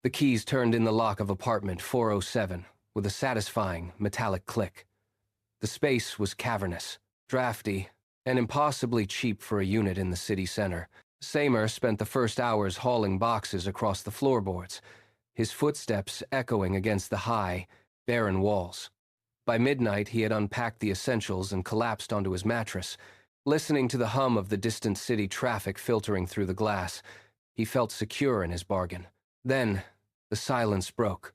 The keys turned in the lock of apartment 407 with a satisfying metallic click. The space was cavernous, drafty, and impossibly cheap for a unit in the city center. Seymour spent the first hours hauling boxes across the floorboards, his footsteps echoing against the high, barren walls. By midnight, he had unpacked the essentials and collapsed onto his mattress. Listening to the hum of the distant city traffic filtering through the glass, he felt secure in his bargain. Then, the silence broke.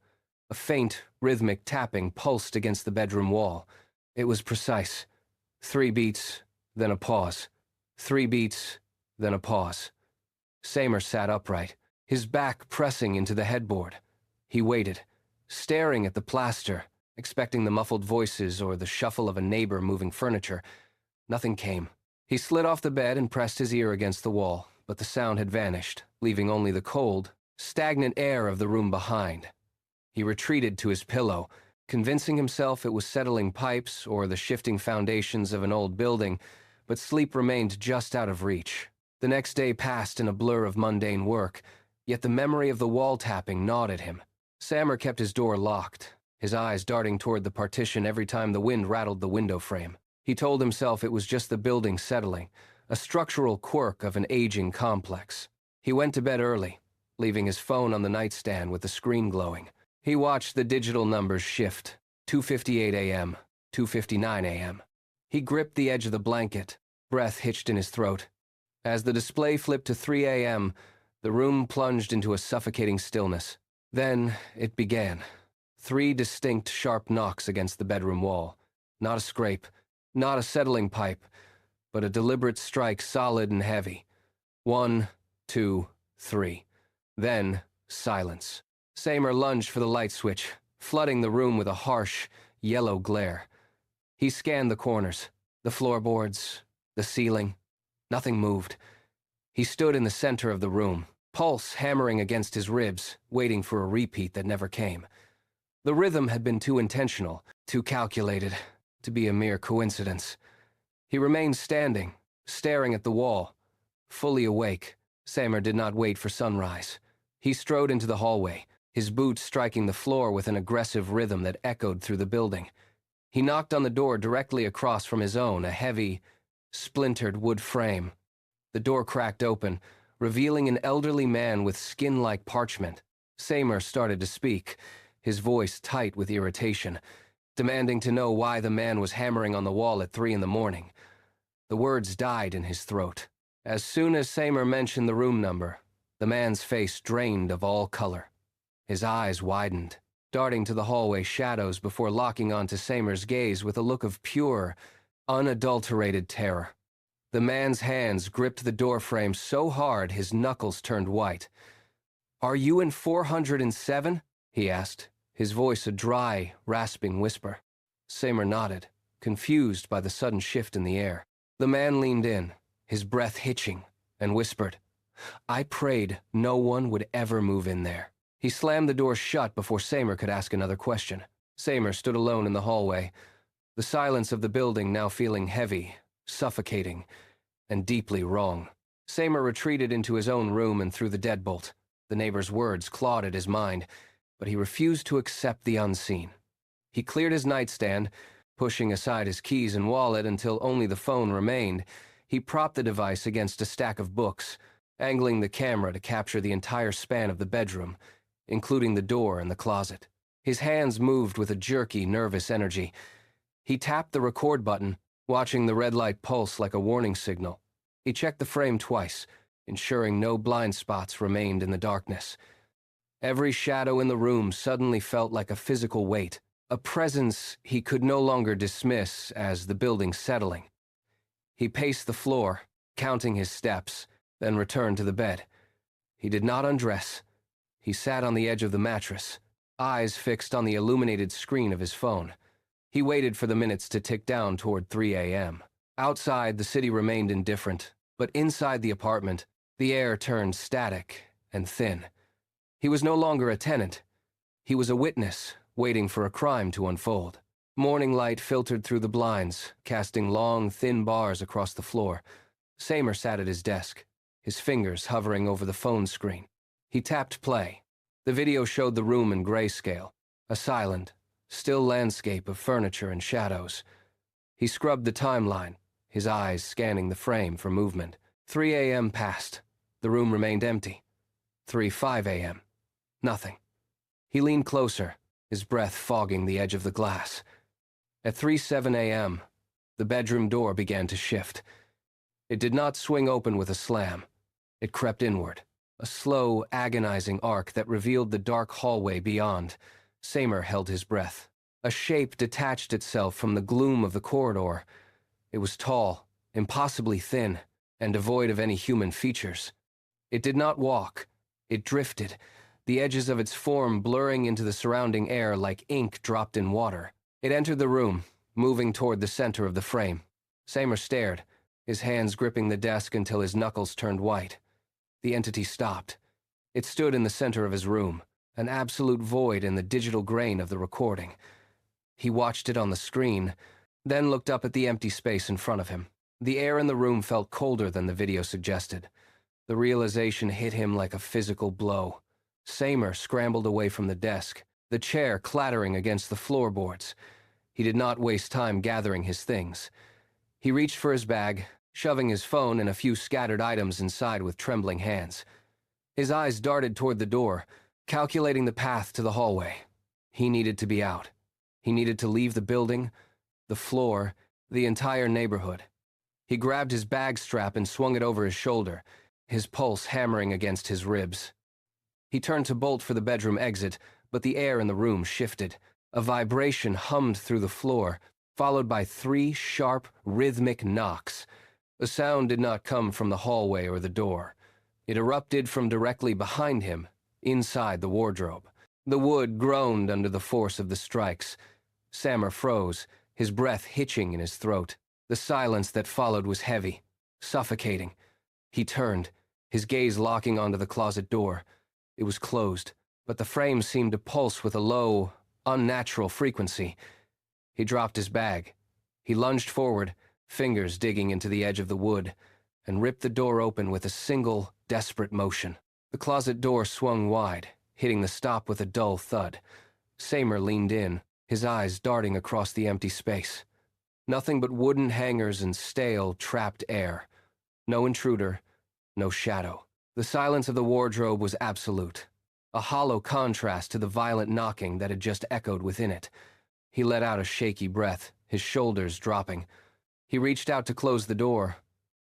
A faint, rhythmic tapping pulsed against the bedroom wall. It was precise. 3 beats, then a pause. 3 beats, then a pause. Seymour sat upright, his back pressing into the headboard. He waited, staring at the plaster, expecting the muffled voices or the shuffle of a neighbor moving furniture. Nothing came. He slid off the bed and pressed his ear against the wall, but the sound had vanished, leaving only the cold, stagnant air of the room behind. He retreated to his pillow, convincing himself it was settling pipes or the shifting foundations of an old building, but sleep remained just out of reach. The next day passed in a blur of mundane work, yet the memory of the wall tapping gnawed at him. Seymour kept his door locked, his eyes darting toward the partition every time the wind rattled the window frame. He told himself it was just the building settling, a structural quirk of an aging complex. He went to bed early, leaving his phone on the nightstand with the screen glowing. He watched the digital numbers shift, 2:58 a.m., 2:59 a.m. He gripped the edge of the blanket, breath hitched in his throat. As the display flipped to 3 a.m., the room plunged into a suffocating stillness. Then it began. 3 distinct, sharp knocks against the bedroom wall. Not a scrape, not a settling pipe, but a deliberate strike, solid and heavy. 1, 2, 3. Then, silence. Seymour lunged for the light switch, flooding the room with a harsh, yellow glare. He scanned the corners, the floorboards, the ceiling. Nothing moved. He stood in the center of the room, pulse hammering against his ribs, waiting for a repeat that never came. The rhythm had been too intentional, too calculated, to be a mere coincidence. He remained standing, staring at the wall. Fully awake, Seymour did not wait for sunrise. He strode into the hallway, his boots striking the floor with an aggressive rhythm that echoed through the building. He knocked on the door directly across from his own, a heavy, splintered wood frame. The door cracked open, revealing an elderly man with skin like parchment. Seymour started to speak, his voice tight with irritation, demanding to know why the man was hammering on the wall at 3 in the morning. The words died in his throat. As soon as Seymour mentioned the room number, the man's face drained of all color. His eyes widened, darting to the hallway shadows before locking onto Seymour's gaze with a look of pure, unadulterated terror. The man's hands gripped the doorframe so hard his knuckles turned white. "Are you in 407?" he asked, his voice a dry, rasping whisper. Seymour nodded, confused by the sudden shift in the air. The man leaned in, his breath hitching, and whispered, "I prayed no one would ever move in there." He slammed the door shut before Seymour could ask another question. Seymour stood alone in the hallway, the silence of the building now feeling heavy, suffocating, and deeply wrong. Seymour retreated into his own room and threw the deadbolt. The neighbor's words clawed at his mind, but he refused to accept the unseen. He cleared his nightstand, pushing aside his keys and wallet until only the phone remained. He propped the device against a stack of books, angling the camera to capture the entire span of the bedroom, including the door and the closet. His hands moved with a jerky, nervous energy. He tapped the record button, watching the red light pulse like a warning signal. He checked the frame twice, ensuring no blind spots remained in the darkness. Every shadow in the room suddenly felt like a physical weight, a presence he could no longer dismiss as the building settling. He paced the floor, counting his steps, then returned to the bed. He did not undress. He sat on the edge of the mattress, eyes fixed on the illuminated screen of his phone. He waited for the minutes to tick down toward 3 a.m. Outside, the city remained indifferent, but inside the apartment, the air turned static and thin. He was no longer a tenant. He was a witness, waiting for a crime to unfold. Morning light filtered through the blinds, casting long, thin bars across the floor. Seymour sat at his desk, his fingers hovering over the phone screen. He tapped play, The video showed the room in grayscale, a silent, still landscape of furniture and shadows. He scrubbed the timeline, his eyes scanning the frame for movement. 3 a.m. passed. The room remained empty. 3:05 a.m. Nothing. He leaned closer, his breath fogging the edge of the glass. At 3:07 a.m., the bedroom door began to shift. It did not swing open with a slam. It crept inward, a slow, agonizing arc that revealed the dark hallway beyond. Samer held his breath. A shape detached itself from the gloom of the corridor. It was tall, impossibly thin, and devoid of any human features. It did not walk. It drifted, the edges of its form blurring into the surrounding air like ink dropped in water. It entered the room, moving toward the center of the frame. Samer stared, his hands gripping the desk until his knuckles turned white. The entity stopped. It stood in the center of his room, an absolute void in the digital grain of the recording. He watched it on the screen, then looked up at the empty space in front of him. The air in the room felt colder than the video suggested. The realization hit him like a physical blow. Samer scrambled away from the desk, the chair clattering against the floorboards. He did not waste time gathering his things. He reached for his bag, shoving his phone and a few scattered items inside with trembling hands. His eyes darted toward the door, calculating the path to the hallway. He needed to be out. He needed to leave the building, the floor, the entire neighborhood. He grabbed his bag strap and swung it over his shoulder, his pulse hammering against his ribs. He turned to bolt for the bedroom exit, but the air in the room shifted. A vibration hummed through the floor, followed by 3 sharp, rhythmic knocks. The sound did not come from the hallway or the door. It erupted from directly behind him, inside the wardrobe. The wood groaned under the force of the strikes. Samer froze, his breath hitching in his throat. The silence that followed was heavy, suffocating. He turned, his gaze locking onto the closet door. It was closed, but the frame seemed to pulse with a low, unnatural frequency. He dropped his bag. He lunged forward, fingers digging into the edge of the wood, and ripped the door open with a single, desperate motion. The closet door swung wide, hitting the stop with a dull thud. Samer leaned in, his eyes darting across the empty space. Nothing but wooden hangers and stale, trapped air. No intruder, no shadow. The silence of the wardrobe was absolute, a hollow contrast to the violent knocking that had just echoed within it. He let out a shaky breath, his shoulders dropping. He reached out to close the door,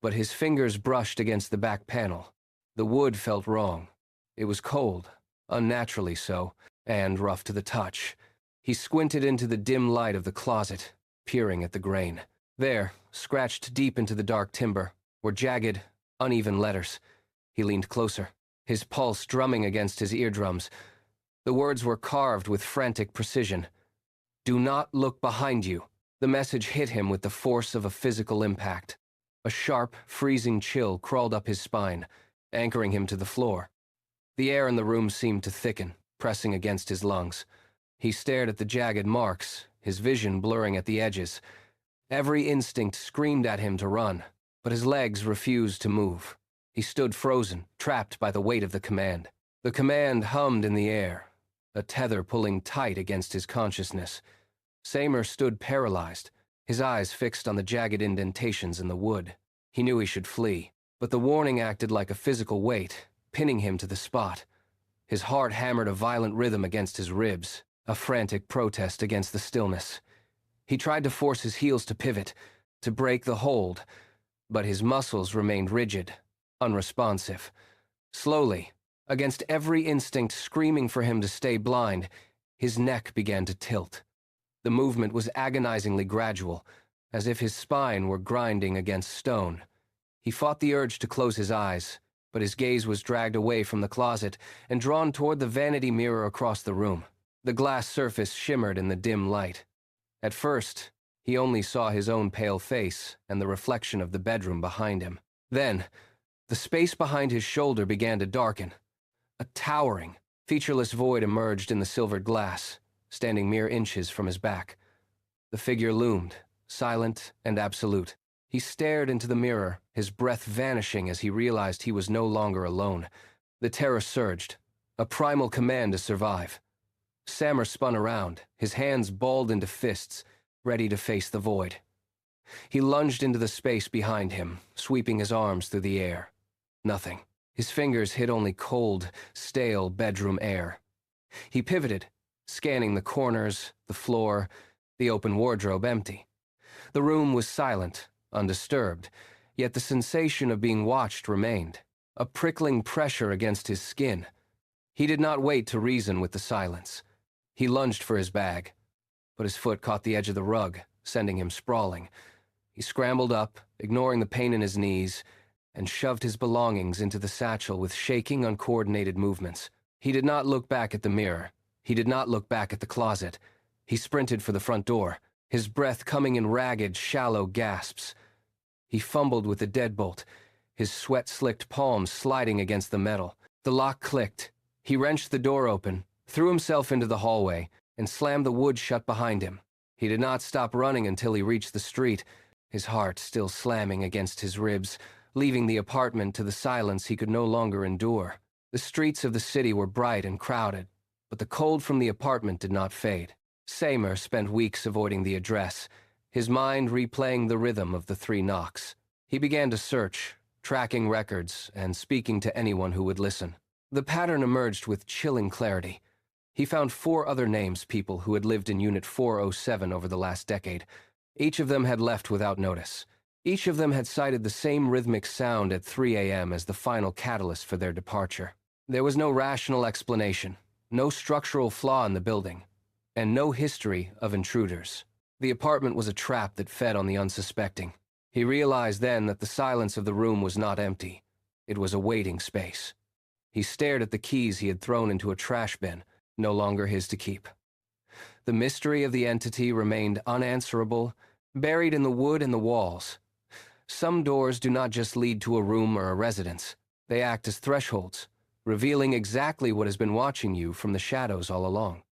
but his fingers brushed against the back panel. The wood felt wrong. It was cold, unnaturally so, and rough to the touch. He squinted into the dim light of the closet, peering at the grain. There, scratched deep into the dark timber, were jagged, uneven letters. He leaned closer, his pulse drumming against his eardrums. The words were carved with frantic precision. "Do not look behind you." The message hit him with the force of a physical impact. A sharp, freezing chill crawled up his spine, anchoring him to the floor. The air in the room seemed to thicken, pressing against his lungs. He stared at the jagged marks, his vision blurring at the edges. Every instinct screamed at him to run, but his legs refused to move. He stood frozen, trapped by the weight of the command. The command hummed in the air, a tether pulling tight against his consciousness. Samer stood paralyzed, his eyes fixed on the jagged indentations in the wood. He knew he should flee, but the warning acted like a physical weight, pinning him to the spot. His heart hammered a violent rhythm against his ribs, a frantic protest against the stillness. He tried to force his heels to pivot, to break the hold, but his muscles remained rigid, unresponsive. Slowly, against every instinct screaming for him to stay blind, his neck began to tilt. The movement was agonizingly gradual, as if his spine were grinding against stone. He fought the urge to close his eyes, but his gaze was dragged away from the closet and drawn toward the vanity mirror across the room. The glass surface shimmered in the dim light. At first, he only saw his own pale face and the reflection of the bedroom behind him. Then, the space behind his shoulder began to darken. A towering, featureless void emerged in the silvered glass, standing mere inches from his back. The figure loomed, silent and absolute. He stared into the mirror, his breath vanishing as he realized he was no longer alone. The terror surged, a primal command to survive. Sammer spun around, his hands balled into fists, ready to face the void. He lunged into the space behind him, sweeping his arms through the air. Nothing. His fingers hit only cold, stale bedroom air. He pivoted, scanning the corners, the floor, the open wardrobe empty. The room was silent, undisturbed, yet the sensation of being watched remained, a prickling pressure against his skin. He did not wait to reason with the silence. He lunged for his bag, but his foot caught the edge of the rug, sending him sprawling. He scrambled up, ignoring the pain in his knees, and shoved his belongings into the satchel with shaking, uncoordinated movements. He did not look back at the mirror. He did not look back at the closet. He sprinted for the front door, his breath coming in ragged, shallow gasps. He fumbled with the deadbolt, his sweat-slicked palms sliding against the metal. The lock clicked. He wrenched the door open, threw himself into the hallway, and slammed the wood shut behind him. He did not stop running until he reached the street, his heart still slamming against his ribs, leaving the apartment to the silence he could no longer endure. The streets of the city were bright and crowded, but the cold from the apartment did not fade. Sammer spent weeks avoiding the address, his mind replaying the rhythm of the 3 knocks. He began to search, tracking records and speaking to anyone who would listen. The pattern emerged with chilling clarity. He found 4 other names, people who had lived in Unit 407 over the last decade. Each of them had left without notice. Each of them had cited the same rhythmic sound at 3 a.m. as the final catalyst for their departure. There was no rational explanation, no structural flaw in the building, and no history of intruders. The apartment was a trap that fed on the unsuspecting. He realized then that the silence of the room was not empty. It was a waiting space. He stared at the keys he had thrown into a trash bin, no longer his to keep. The mystery of the entity remained unanswerable, buried in the wood and the walls. Some doors do not just lead to a room or a residence. They act as thresholds, revealing exactly what has been watching you from the shadows all along.